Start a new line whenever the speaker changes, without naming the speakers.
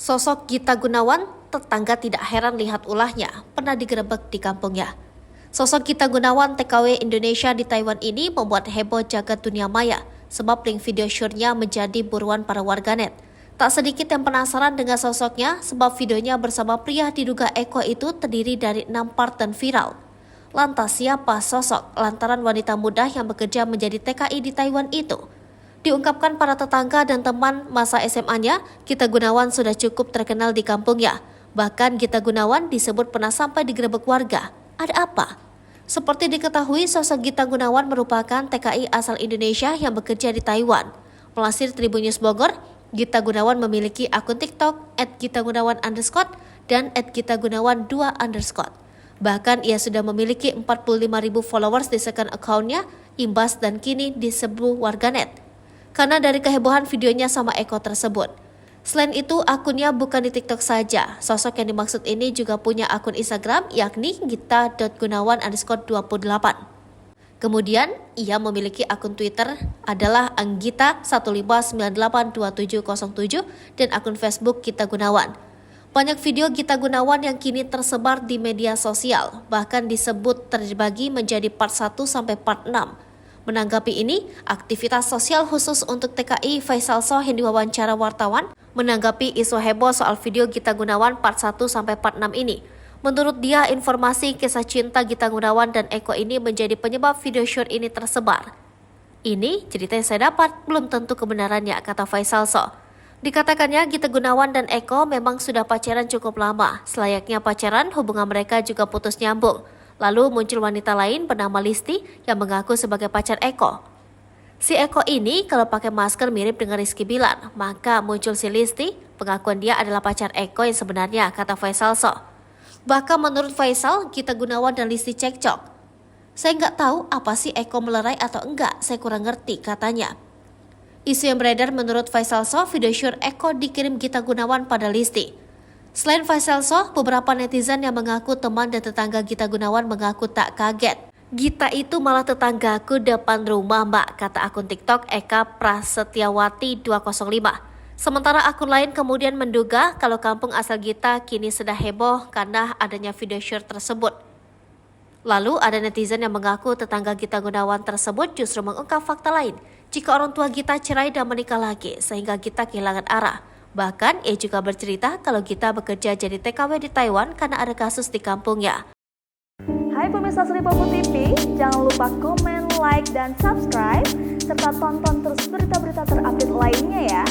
Sosok Gita Gunawan, tetangga tidak heran lihat ulahnya, pernah digerebek di kampungnya. Sosok Gita Gunawan TKW Indonesia di Taiwan ini membuat heboh jagat dunia maya, sebab link video syurnya menjadi buruan para warganet. Tak sedikit yang penasaran dengan sosoknya, sebab videonya bersama pria diduga Eko itu terdiri dari 6 part dan viral. Lantas siapa sosok lantaran wanita muda yang bekerja menjadi TKI di Taiwan itu? Diungkapkan para tetangga dan teman masa SMA-nya, Gita Gunawan sudah cukup terkenal di kampungnya. Bahkan Gita Gunawan disebut pernah sampai digerebek warga. Ada apa? Seperti diketahui, sosok Gita Gunawan merupakan TKI asal Indonesia yang bekerja di Taiwan. Melansir Tribun News Bogor, Gita Gunawan memiliki akun TikTok @gitagunawan_ dan @gitagunawan2_. Bahkan ia sudah memiliki 45.000 followers di second account-nya, imbas dan kini disebut warganet karena dari kehebohan videonya sama Eko tersebut. Selain itu, akunnya bukan di TikTok saja. Sosok yang dimaksud ini juga punya akun Instagram, yakni gita.gunawan_28. Kemudian, ia memiliki akun Twitter adalah anggita15982707 dan akun Facebook Gita Gunawan. Banyak video Gita Gunawan yang kini tersebar di media sosial, bahkan disebut terbagi menjadi part 1 sampai part 6. Menanggapi ini, aktivitas sosial khusus untuk TKI Faisal Soh yang diwawancara wartawan menanggapi isu heboh soal video Gita Gunawan part 1 sampai part 6 ini. Menurut dia, informasi kisah cinta Gita Gunawan dan Eko ini menjadi penyebab video shoot ini tersebar. Ini cerita yang saya dapat, belum tentu kebenarannya, kata Faisal Soh. Dikatakannya Gita Gunawan dan Eko memang sudah pacaran cukup lama. Selayaknya pacaran, hubungan mereka juga putus nyambung. Lalu muncul wanita lain bernama Listi yang mengaku sebagai pacar Eko. Si Eko ini kalau pakai masker mirip dengan Rizky Bilar, maka muncul si Listi, pengakuan dia adalah pacar Eko yang sebenarnya, kata Faisal Soh. Bahkan menurut Faisal, Gita Gunawan dan Listi cekcok. Saya nggak tahu apa sih Eko melerai atau enggak, saya kurang ngerti, katanya. Isu yang beredar menurut Faisal Soh, video shoot Eko dikirim Gita Gunawan pada Listi. Selain Faisal Soh, beberapa netizen yang mengaku teman dan tetangga Gita Gunawan mengaku tak kaget. Gita itu malah tetanggaku depan rumah, Mbak, kata akun TikTok Eka Prasetyawati 205. Sementara akun lain kemudian menduga kalau kampung asal Gita kini sedang heboh karena adanya video shoot tersebut. Lalu ada netizen yang mengaku tetangga Gita Gunawan tersebut justru mengungkap fakta lain. Jika orang tua Gita cerai dan menikah lagi sehingga Gita kehilangan arah. Bahkan ia juga bercerita kalau Gita bekerja jadi TKW di Taiwan karena ada kasus di kampungnya.
Hai pemirsa Sri Popo TV, jangan lupa komen, like, dan subscribe, serta tonton terus berita-berita terupdate lainnya ya.